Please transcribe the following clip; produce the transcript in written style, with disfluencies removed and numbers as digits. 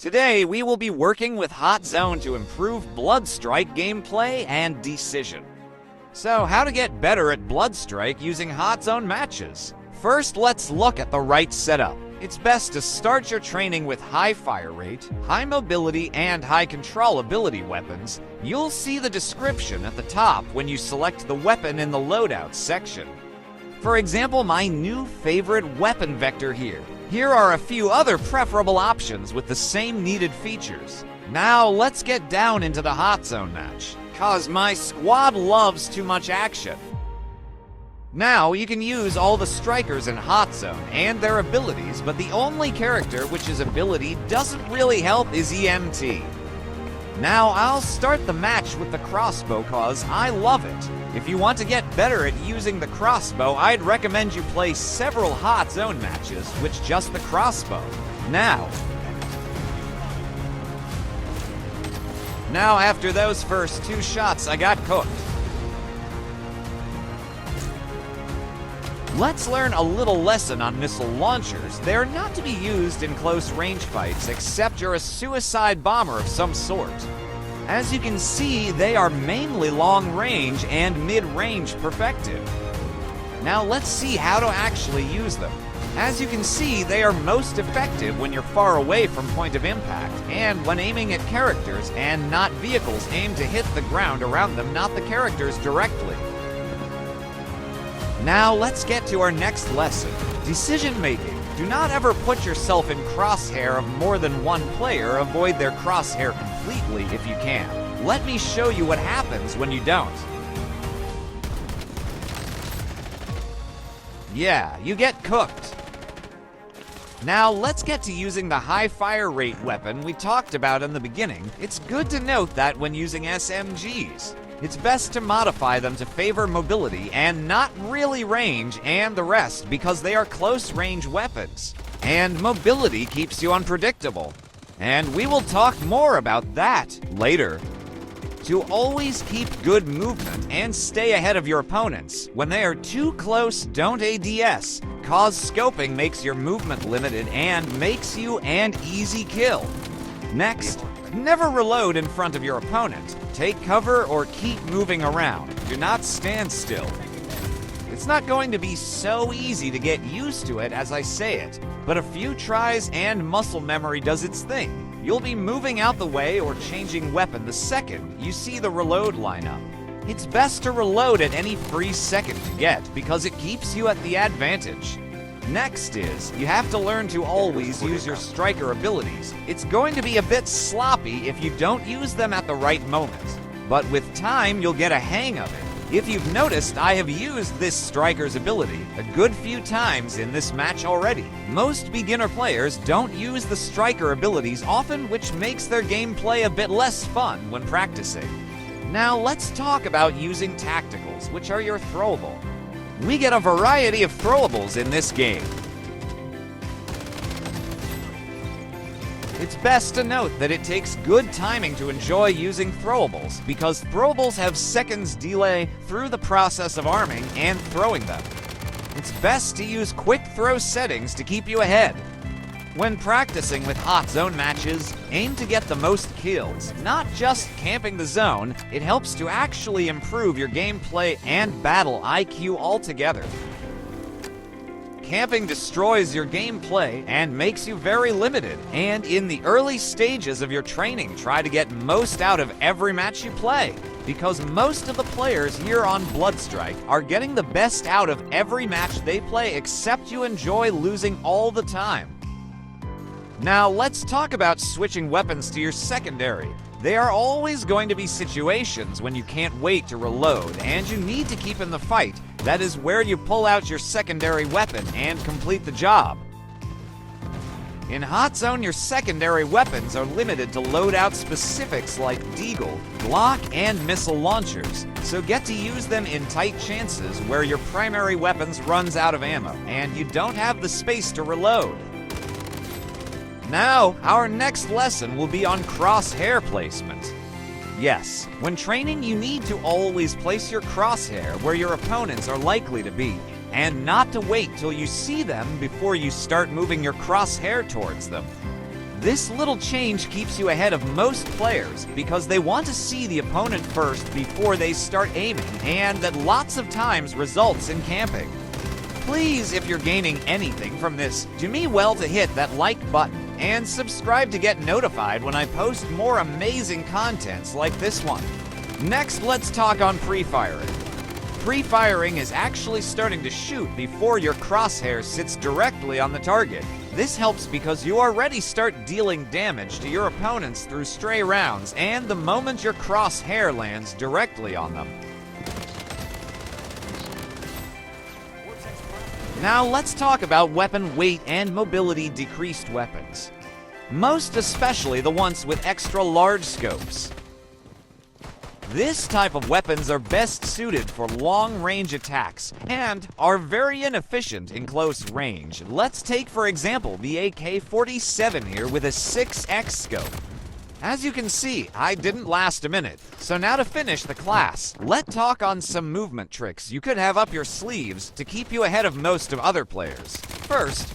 Today, we will be working with HotZone to improve Bloodstrike gameplay and decision. So, how to get better at Bloodstrike using HotZone matches? First, let's look at the right setup. It's best to start your training with high fire rate, high mobility, and high controllability weapons. You'll see the description at the top when you select the weapon in the loadout section. For example, my new favorite weapon vector here. Here are a few other preferable options with the same needed features. Now let's get down into the HotZone match, cause my squad loves too much action. Now you can use all the strikers in HotZone and their abilities, but the only character which his ability doesn't really help is EMT. Now I'll start the match with the crossbow cause I love it. If you want to get better at using the crossbow, I'd recommend you play several HotZone matches with just the crossbow. Now after those first two shots, I got cooked. Let's learn a little lesson on missile launchers. They're not to be used in close range fights except you're a suicide bomber of some sort. As you can see, they are mainly long range and mid-range perfected. Now let's see how to actually use them. As you can see, they are most effective when you're far away from point of impact and when aiming at characters and not vehicles aimed to hit the ground around them, not the characters directly. Now let's get to our next lesson, decision making. Do not ever put yourself in crosshair of more than one player. Avoid their crosshair completely if you can. Let me show you what happens when you don't. Yeah, you get cooked. Now let's get to using the high fire rate weapon we talked about in the beginning. It's good to note that when using SMGs, it's best to modify them to favor mobility and not really range and the rest because they are close range weapons. And mobility keeps you unpredictable. And we will talk more about that later. To always keep good movement and stay ahead of your opponents. When they are too close, don't ADS, cause scoping makes your movement limited and makes you an easy kill. Next, never reload in front of your opponent. Take cover or keep moving around. Do not stand still. It's not going to be so easy to get used to it as I say it, but a few tries and muscle memory does its thing. You'll be moving out the way or changing weapon the second you see the reload lineup. It's best to reload at any free second you get because it keeps you at the advantage. Next is, you have to learn to always use your striker abilities. It's going to be a bit sloppy if you don't use them at the right moment, but with time you'll get a hang of it. If you've noticed, I have used this striker's ability a good few times in this match already. Most beginner players don't use the striker abilities often, which makes their gameplay a bit less fun when practicing. Now let's talk about using tacticals, which are your throwable. We get a variety of throwables in this game. It's best to note that it takes good timing to enjoy using throwables because throwables have seconds delay through the process of arming and throwing them. It's best to use quick throw settings to keep you ahead. When practicing with HotZone matches, aim to get the most kills, not just camping the zone. It helps to actually improve your gameplay and battle IQ altogether. Camping destroys your gameplay and makes you very limited, and in the early stages of your training, try to get most out of every match you play, because most of the players here on Bloodstrike are getting the best out of every match they play except you enjoy losing all the time. Now let's talk about switching weapons to your secondary. There are always going to be situations when you can't wait to reload and you need to keep in the fight. That is where you pull out your secondary weapon and complete the job. In HotZone, your secondary weapons are limited to loadout specifics like deagle, Glock, and missile launchers, so get to use them in tight chances where your primary weapons runs out of ammo and you don't have the space to reload. Now, our next lesson will be on crosshair placement. Yes, when training you need to always place your crosshair where your opponents are likely to be, and not to wait till you see them before you start moving your crosshair towards them. This little change keeps you ahead of most players because they want to see the opponent first before they start aiming, and that lots of times results in camping. Please, if you're gaining anything from this, do me well to hit that like button and subscribe to get notified when I post more amazing contents like this one. Next, let's talk on pre-firing. Pre-firing is actually starting to shoot before your crosshair sits directly on the target. This helps because you already start dealing damage to your opponents through stray rounds and the moment your crosshair lands directly on them. Now let's talk about weapon weight and mobility decreased weapons. Most especially the ones with extra large scopes. This type of weapons are best suited for long-range attacks and are very inefficient in close range. Let's take for example the AK-47 here with a 6x scope. As you can see, I didn't last a minute. So now to finish the class, let's talk on some movement tricks you could have up your sleeves to keep you ahead of most of other players. First,